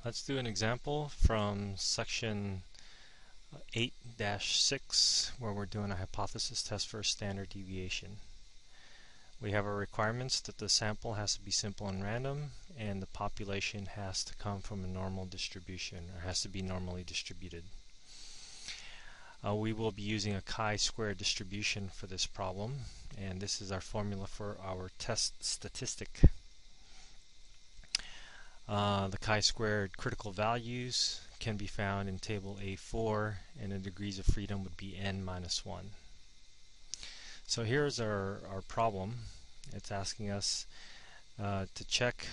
Let's do an example from section 8-6 where we're doing a hypothesis test for a standard deviation. We have our requirements that the sample has to be simple and random, and the population has to come from a normal distribution, or has to be normally distributed. We will be using a chi-square distribution for this problem, and this is our formula for our test statistic. The chi-squared critical values can be found in table A4, and the degrees of freedom would be n minus 1. So here's our problem. It's asking us to check,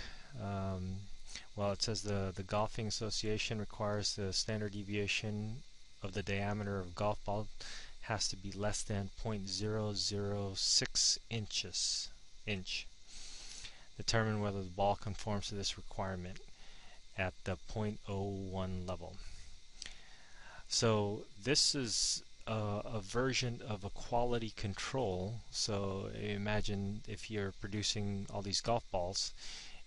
well, it says the golfing association requires the standard deviation of the diameter of golf ball has to be less than 0.006 inch. Determine whether the ball conforms to this requirement at the 0.01 level. So this is a version of a quality control. So imagine if you're producing all these golf balls,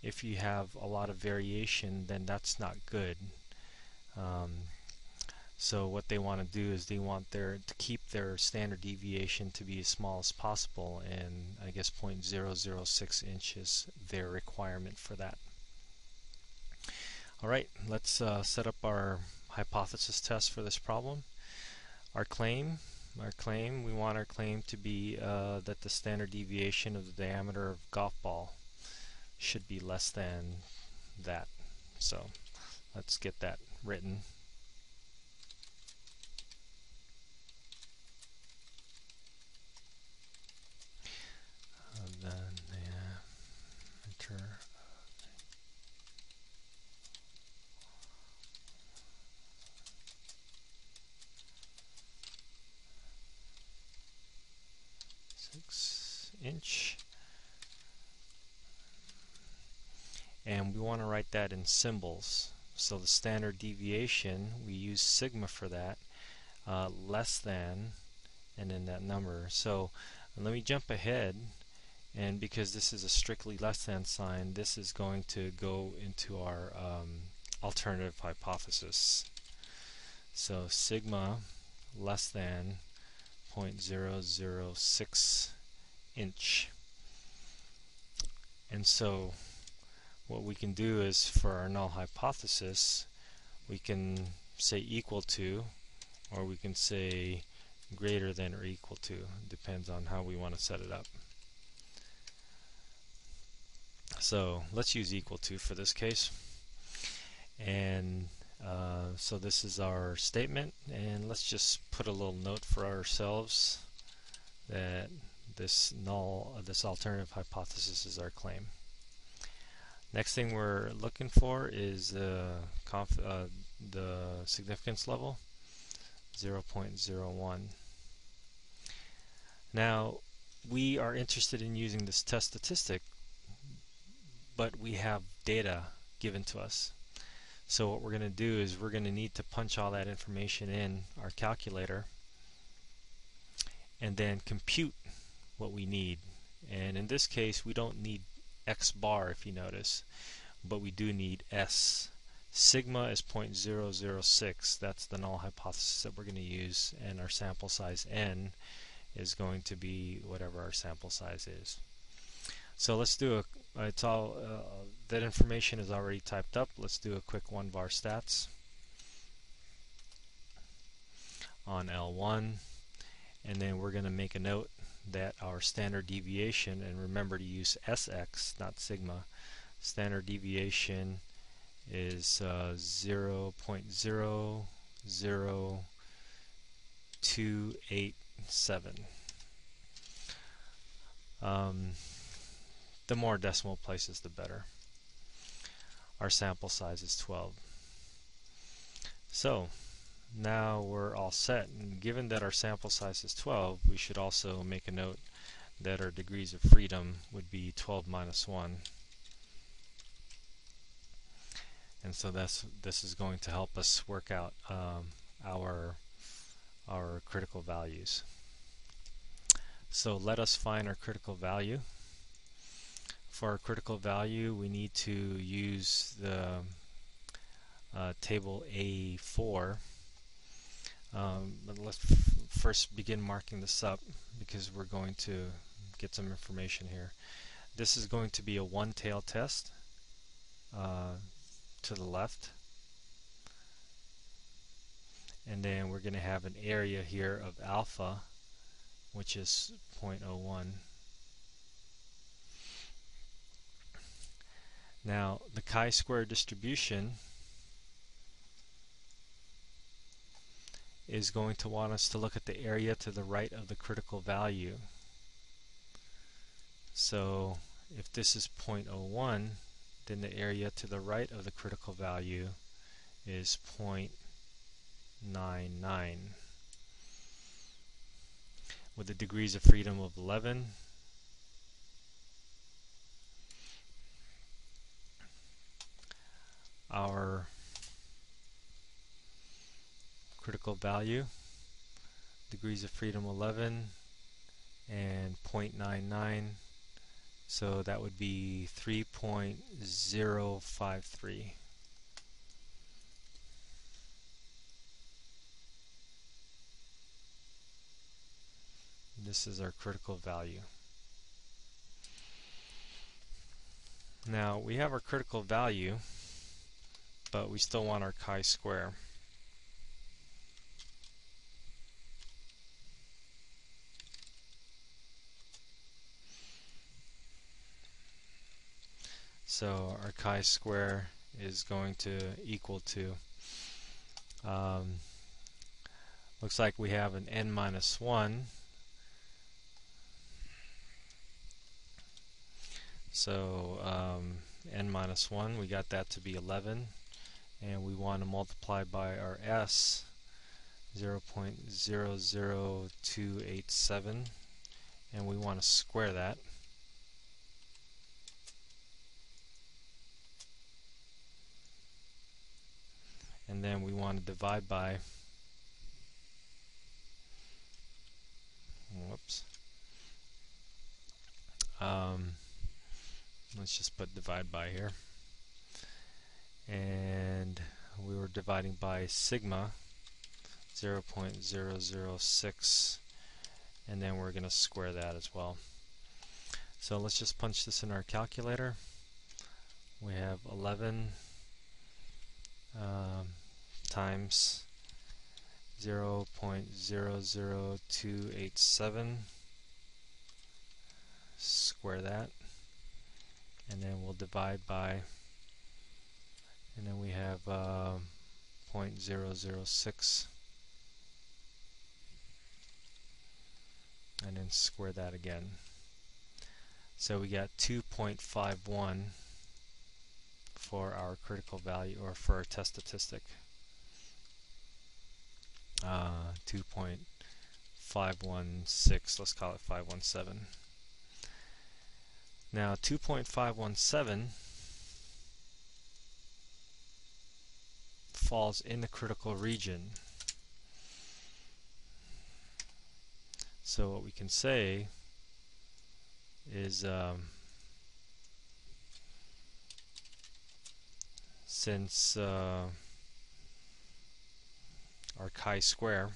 if you have a lot of variation, then that's not good. So what they want to do is they want to keep their standard deviation to be as small as possible, and I guess 0.006 inches their requirement for that. Alright, let's set up our hypothesis test for this problem. Our claim, we want our claim to be that the standard deviation of the diameter of golf ball should be less than that. So let's get that written. Then enter. Inch, and we want to write that in symbols. So the standard deviation, we use sigma for that, less than, and then that number. So let me jump ahead, and because this is a strictly less than sign, this is going to go into our alternative hypothesis. So sigma less than 0.006 inch. And so what we can do is, for our null hypothesis, we can say equal to, or we can say greater than or equal to. Depends on how we want to set it up. So let's use equal to for this case. And so this is our statement, and let's just put a little note for ourselves that this alternative hypothesis is our claim. Next thing we're looking for is the significance level, 0.01. Now we are interested in using this test statistic, but we have data given to us. So what we're going to do is we're going to need to punch all that information in our calculator and then compute what we need. And in this case, we don't need x bar, if you notice, but we do need s. Sigma is 0.006. That's the null hypothesis that we're going to use, and our sample size n is going to be whatever our sample size is. So let's do that information is already typed up. Let's do a quick one var stats on L1, and then we're going to make a note that our standard deviation, and remember to use Sx, not sigma, standard deviation is 0.00287. The more decimal places, the better. Our sample size is 12. So now we're all set, and given that our sample size is 12, we should also make a note that our degrees of freedom would be 12 minus 1. And so this is going to help us work out our critical values. So let us find our critical value. For our critical value, we need to use the table A4. But let's first begin marking this up because we're going to get some information here. This is going to be a one-tail test to the left, and then we're going to have an area here of alpha, which is 0.01. Now the chi-square distribution is going to want us to look at the area to the right of the critical value. So if this is 0.01, then the area to the right of the critical value is 0.99. With the degrees of freedom of 11, our critical value, degrees of freedom 11 and 0.99, so that would be 3.053. This is our critical value. Now we have our critical value, but we still want our chi-square. So our chi-square is going to equal to, looks like we have an n minus 1. So n minus 1, we got that to be 11, and we want to multiply by our s, 0.00287, and we want to square that. And then we want to divide by, whoops, let's just put divide by here. And we were dividing by sigma, 0.006, and then we're going to square that as well. So let's just punch this in our calculator. We have 11 times 0.00287, square that, and then we'll divide by, and then we have 0.006, and then square that again. So we got 2.51 for our critical value, or for our test statistic. 2.516, let's call it 517. Now 2.517 falls in the critical region. So what we can say is since our chi-square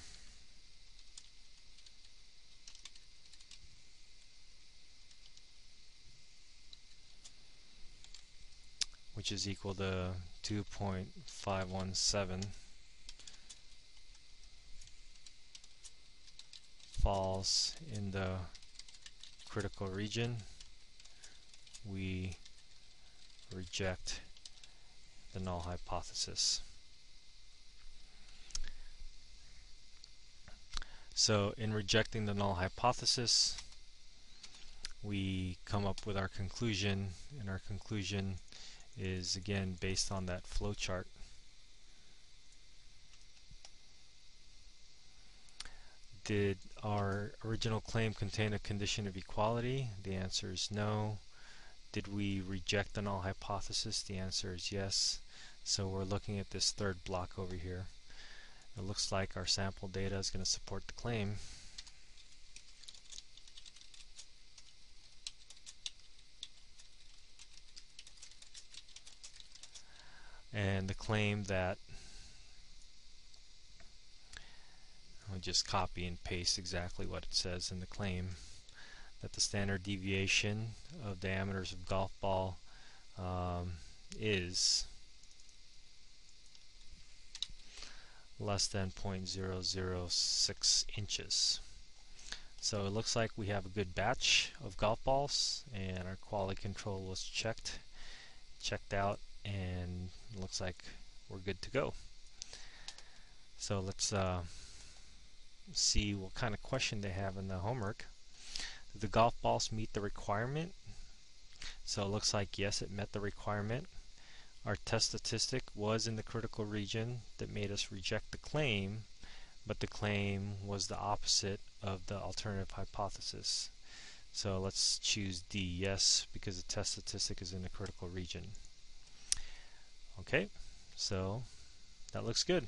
which is equal to 2.517 falls in the critical region, we reject the null hypothesis. So in rejecting the null hypothesis, we come up with our conclusion, and our conclusion is again based on that flow chart. Did our original claim contain a condition of equality? The answer is no. Did we reject the null hypothesis? The answer is yes. So we're looking at this third block over here. It looks like our sample data is going to support the claim. and the claim that I'll just copy and paste exactly what it says in the claim, that the standard deviation of diameters of golf ball is less than 0.006 inches. So it looks like we have a good batch of golf balls, and our quality control was checked out, and it looks like we're good to go. So let's see what kind of question they have in the homework. Did the golf balls meet the requirement? So it looks like yes, it met the requirement. Our test statistic was in the critical region that made us reject the claim, but the claim was the opposite of the alternative hypothesis. So let's choose D, yes, because the test statistic is in the critical region. Okay, so that looks good.